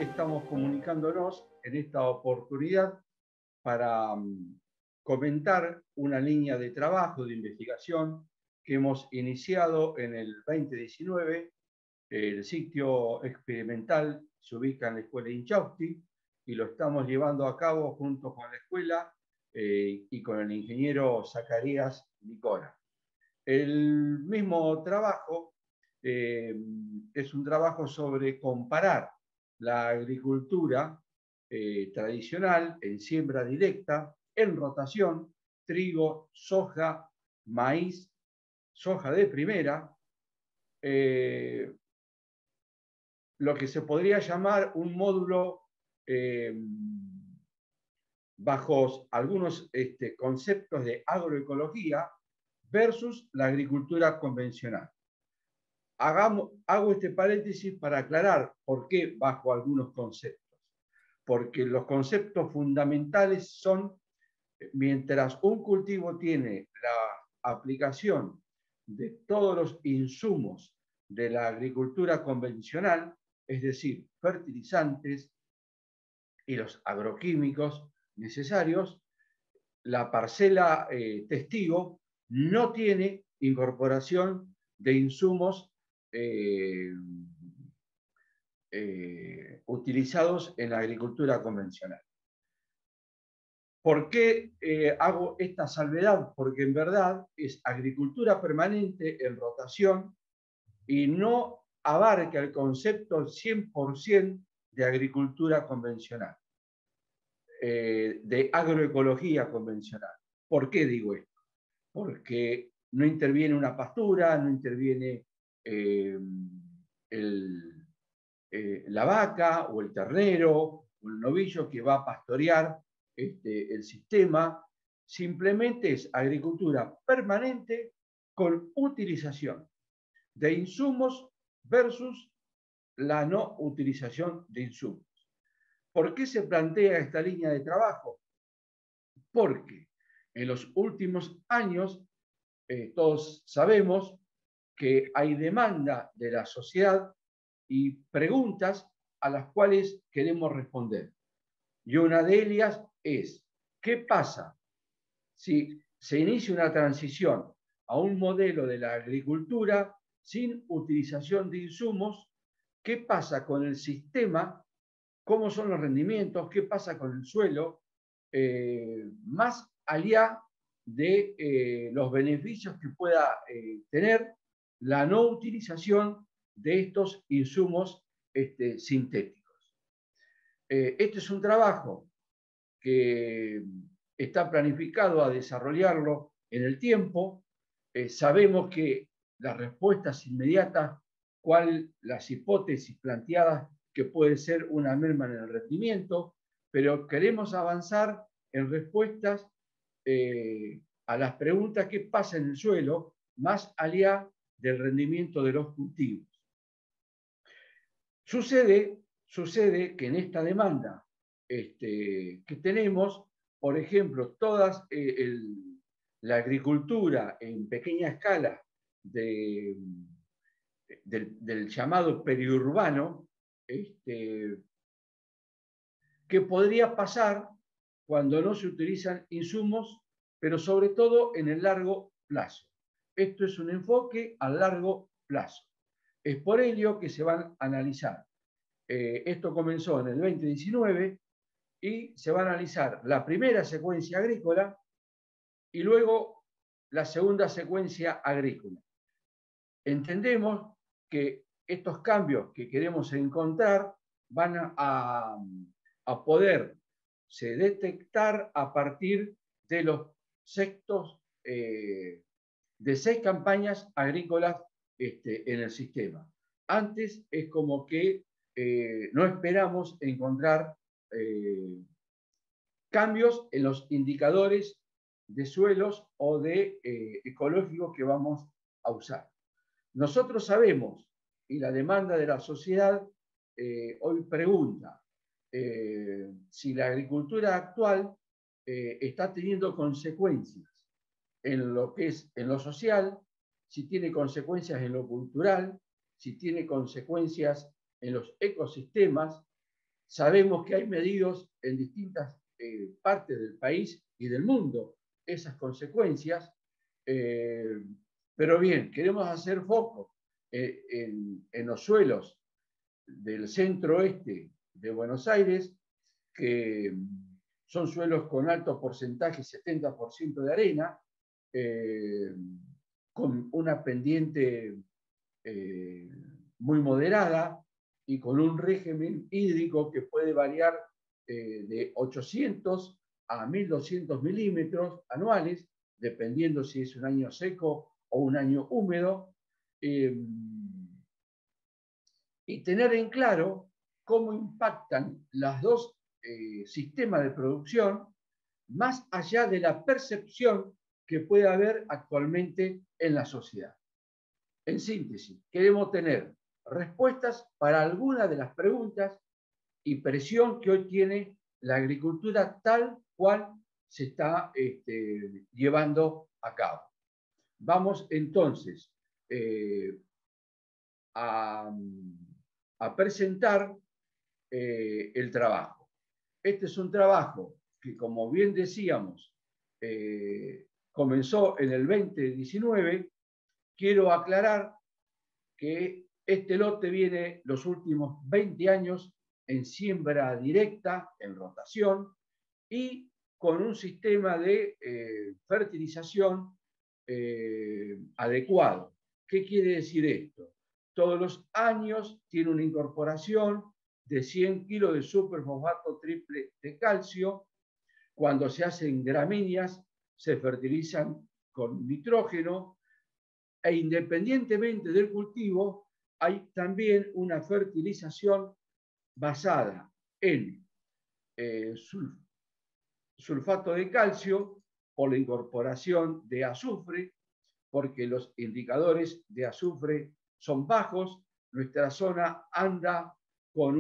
nuevamente estamos comunicándonos en esta oportunidad para comentar una línea de trabajo, de investigación que hemos iniciado en el 2019. El sitio experimental se ubica en la escuela Inchausti y lo estamos llevando a cabo junto con la escuela y con el ingeniero Zacarías Nicola. El mismo trabajo es un trabajo sobre comparar la agricultura tradicional en siembra directa, en rotación, trigo, soja, maíz, soja de primera, lo que se podría llamar un módulo bajo algunos conceptos de agroecología versus la agricultura convencional. Hago este paréntesis para aclarar por qué bajo algunos conceptos. Porque los conceptos fundamentales son, mientras un cultivo tiene la aplicación de todos los insumos de la agricultura convencional, es decir, fertilizantes y los agroquímicos necesarios, la parcela testigo no tiene incorporación de insumos utilizados en la agricultura convencional. ¿Por qué hago esta salvedad? Porque en verdad es agricultura permanente en rotación y no abarca el concepto 100% de agricultura convencional, de agroecología convencional. ¿Por qué digo esto? Porque no interviene una pastura, no interviene la vaca o el ternero o el novillo que va a pastorear el sistema. Simplemente es agricultura permanente con utilización de insumos versus la no utilización de insumos. ¿Por qué se plantea esta línea de trabajo? Porque en los últimos años todos sabemos que hay demanda de la sociedad y preguntas a las cuales queremos responder. Y una de ellas es, ¿qué pasa si se inicia una transición a un modelo de la agricultura sin utilización de insumos? ¿Qué pasa con el sistema? ¿Cómo son los rendimientos? ¿Qué pasa con el suelo? Más allá de los beneficios que pueda tener la no utilización de estos insumos sintéticos. Este es un trabajo que está planificado a desarrollarlo en el tiempo. Sabemos que las respuestas inmediatas, cuál las hipótesis planteadas que puede ser una merma en el rendimiento, pero queremos avanzar en respuestas a las preguntas qué pasa en el suelo, más allá del rendimiento de los cultivos. Sucede que en esta demanda que tenemos, por ejemplo, toda la agricultura en pequeña escala del llamado periurbano, ¿qué podría pasar cuando no se utilizan insumos, pero sobre todo en el largo plazo? Esto es un enfoque a largo plazo. Es por ello que se van a analizar. Esto comenzó en el 2019 y se va a analizar la primera secuencia agrícola y luego la segunda secuencia agrícola. Entendemos que estos cambios que queremos encontrar van a poderse detectar a partir de los de 6 campañas agrícolas en el sistema. Antes es como que no esperamos encontrar cambios en los indicadores de suelos o de ecológicos que vamos a usar. Nosotros sabemos, y la demanda de la sociedad hoy pregunta, si la agricultura actual está teniendo consecuencias en lo que es en lo social, si tiene consecuencias en lo cultural, si tiene consecuencias en los ecosistemas, Sabemos que hay medidos en distintas partes del país y del mundo esas consecuencias, pero bien, queremos hacer foco en los suelos del centro-oeste de Buenos Aires, que son suelos con alto porcentaje, 70% de arena, con una pendiente muy moderada y con un régimen hídrico que puede variar de 800 a 1200 milímetros anuales, dependiendo si es un año seco o un año húmedo, y tener en claro cómo impactan los dos sistemas de producción más allá de la percepción que puede haber actualmente en la sociedad. En síntesis, queremos tener respuestas para algunas de las preguntas y presión que hoy tiene la agricultura tal cual se está llevando a cabo. Vamos entonces a presentar el trabajo. Este es un trabajo que, como bien decíamos, comenzó en el 2019. Quiero aclarar que este lote viene los últimos 20 años en siembra directa, en rotación, y con un sistema de fertilización adecuado. ¿Qué quiere decir esto? Todos los años tiene una incorporación de 100 kilos de superfosfato triple de calcio. Cuando se hacen gramíneas, se fertilizan con nitrógeno, e independientemente del cultivo, hay también una fertilización basada en sulfato de calcio por la incorporación de azufre, porque los indicadores de azufre son bajos. Nuestra zona anda con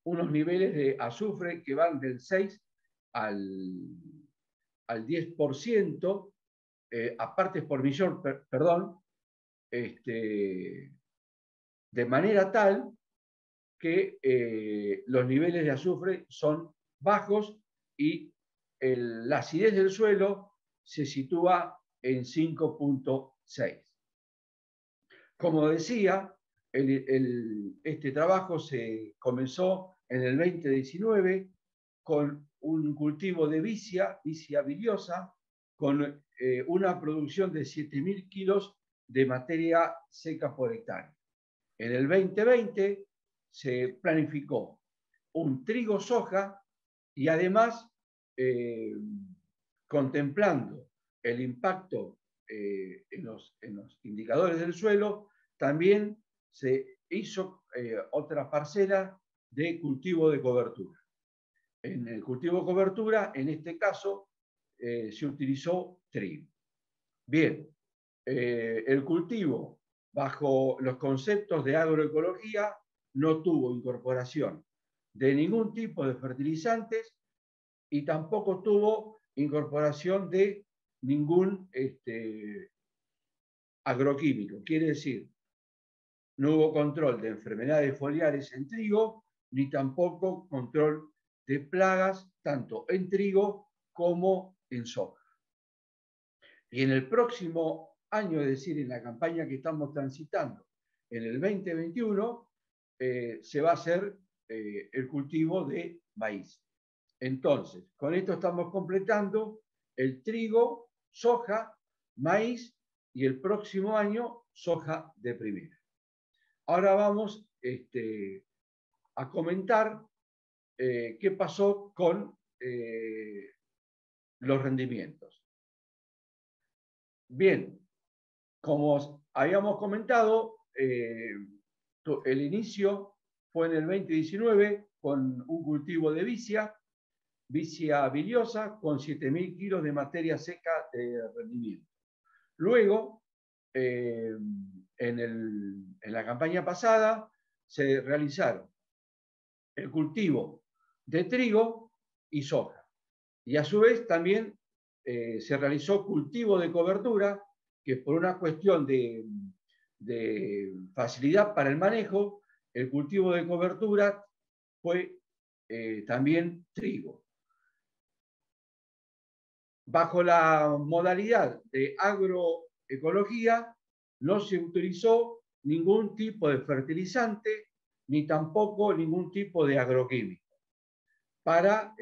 unos niveles de azufre que van del 6 al 10%, a partes por millón, perdón, de manera tal que los niveles de azufre son bajos y la acidez del suelo se sitúa en 5.6. Como decía, este trabajo se comenzó en el 2019 con un cultivo de vicia villosa, con una producción de 7.000 kilos de materia seca por hectárea. En el 2020 se planificó un trigo soja y además, contemplando el impacto en los indicadores del suelo, también se hizo otra parcela de cultivo de cobertura. En el cultivo de cobertura, en este caso, se utilizó trigo. Bien, el cultivo, bajo los conceptos de agroecología, no tuvo incorporación de ningún tipo de fertilizantes y tampoco tuvo incorporación de ningún agroquímico. Quiere decir, no hubo control de enfermedades foliares en trigo, ni tampoco control de plagas, tanto en trigo como en soja. Y en el próximo año, es decir, en la campaña que estamos transitando, en el 2021, se va a hacer el cultivo de maíz. Entonces, con esto estamos completando el trigo, soja, maíz y el próximo año soja de primera. Ahora vamos a comentar qué pasó con los rendimientos. Bien, como habíamos comentado, el inicio fue en el 2019 con un cultivo de vicia villosa con 7.000 kilos de materia seca de rendimiento. Luego, en la campaña pasada, se realizaron el cultivo de trigo y soja. Y a su vez también se realizó cultivo de cobertura, que por una cuestión de facilidad para el manejo, el cultivo de cobertura fue también trigo. Bajo la modalidad de agroecología no se utilizó ningún tipo de fertilizante ni tampoco ningún tipo de agroquímico para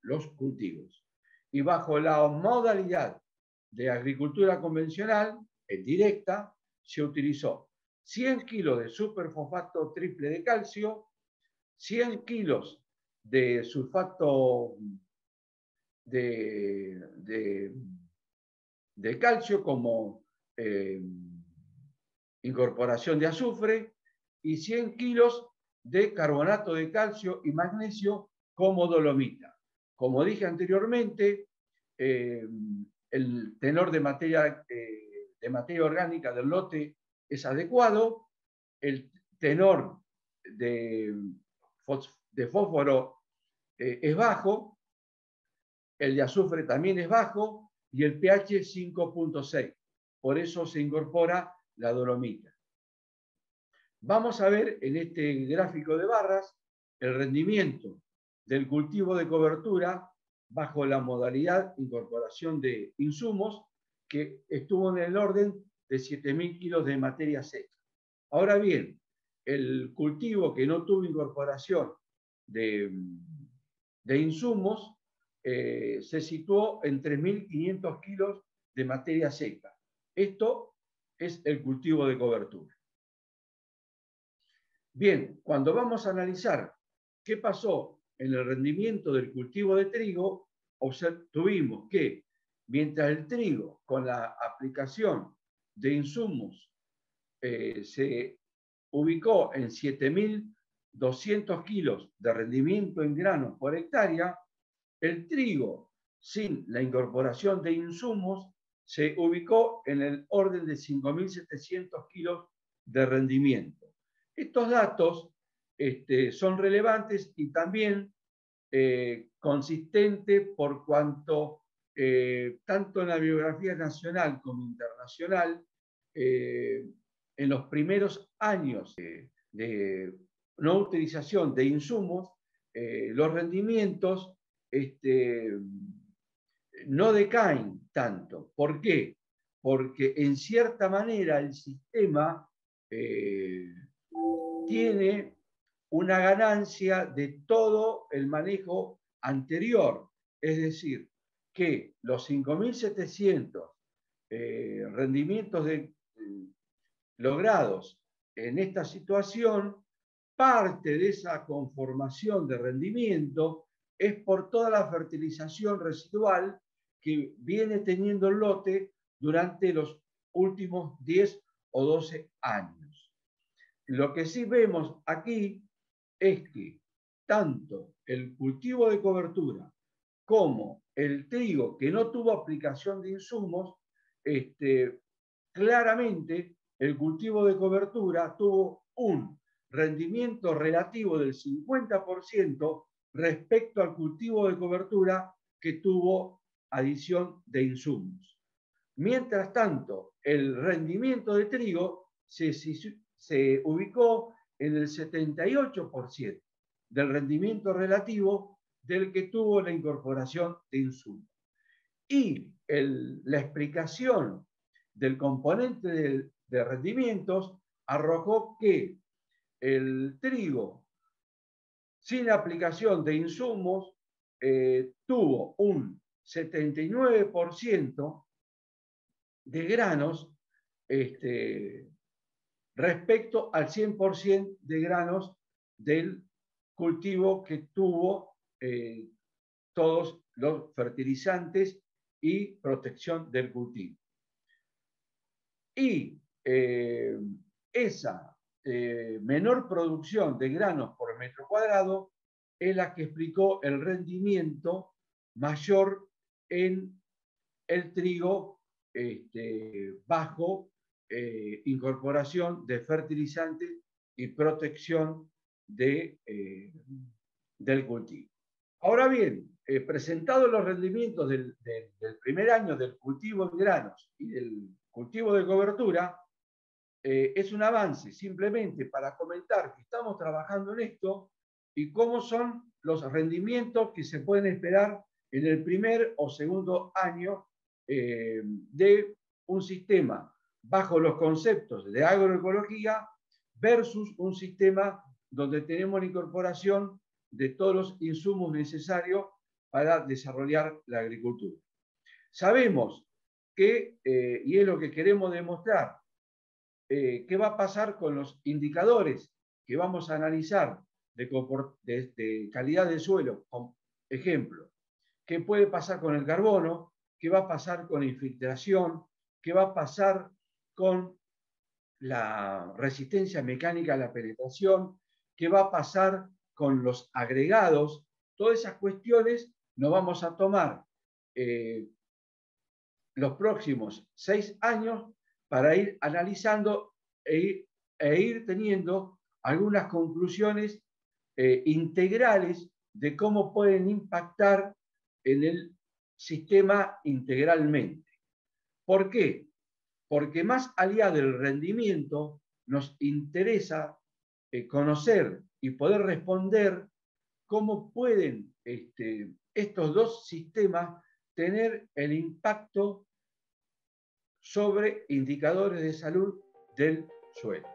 los cultivos. Y bajo la modalidad de agricultura convencional, en directa, se utilizó 100 kilos de superfosfato triple de calcio, 100 kilos de sulfato de calcio como incorporación de azufre y 100 kilos de carbonato de calcio y magnesio como dolomita. Como dije anteriormente, el tenor de materia orgánica del lote es adecuado, el tenor de fósforo es bajo, el de azufre también es bajo y el pH 5.6. Por eso se incorpora la dolomita. Vamos a ver en este gráfico de barras el rendimiento del cultivo de cobertura bajo la modalidad incorporación de insumos, que estuvo en el orden de 7.000 kilos de materia seca. Ahora bien, el cultivo que no tuvo incorporación de insumos se situó en 3.500 kilos de materia seca. Esto es el cultivo de cobertura. Bien, cuando vamos a analizar qué pasó en el rendimiento del cultivo de trigo, tuvimos que mientras el trigo con la aplicación de insumos se ubicó en 7.200 kilos de rendimiento en granos por hectárea, el trigo sin la incorporación de insumos se ubicó en el orden de 5.700 kilos de rendimiento. Estos datos son relevantes y también consistentes por cuanto tanto en la bibliografía nacional como internacional, en los primeros años de no utilización de insumos, los rendimientos no decaen tanto. ¿Por qué? Porque en cierta manera el sistema tiene una ganancia de todo el manejo anterior. Es decir, que los 5.700 rendimientos logrados en esta situación, parte de esa conformación de rendimiento es por toda la fertilización residual que viene teniendo el lote durante los últimos 10 o 12 años. Lo que sí vemos aquí es que tanto el cultivo de cobertura como el trigo que no tuvo aplicación de insumos, claramente el cultivo de cobertura tuvo un rendimiento relativo del 50% respecto al cultivo de cobertura que tuvo adición de insumos. Mientras tanto, el rendimiento de trigo se ubicó en el 78% del rendimiento relativo del que tuvo la incorporación de insumos. Y la explicación del componente de rendimientos arrojó que el trigo sin aplicación de insumos tuvo un 79% de granos respecto al 100% de granos del cultivo que tuvo todos los fertilizantes y protección del cultivo. Y esa menor producción de granos por metro cuadrado es la que explicó el rendimiento mayor en el trigo bajo incorporación de fertilizantes y protección del cultivo. Ahora bien, presentados los rendimientos del primer año del cultivo de granos y del cultivo de cobertura, es un avance simplemente para comentar que estamos trabajando en esto y cómo son los rendimientos que se pueden esperar en el primer o segundo año de un sistema bajo los conceptos de agroecología versus un sistema donde tenemos la incorporación de todos los insumos necesarios para desarrollar la agricultura. Sabemos que, y es lo que queremos demostrar, qué va a pasar con los indicadores que vamos a analizar de calidad del suelo. Por ejemplo, qué puede pasar con el carbono, qué va a pasar con la infiltración, qué va a pasar con la resistencia mecánica a la penetración, qué va a pasar con los agregados. Todas esas cuestiones nos vamos a tomar los próximos 6 años para ir analizando e ir teniendo algunas conclusiones integrales de cómo pueden impactar en el sistema integralmente. ¿Por qué? Porque más allá del rendimiento, nos interesa conocer y poder responder cómo pueden estos dos sistemas tener el impacto sobre indicadores de salud del suelo.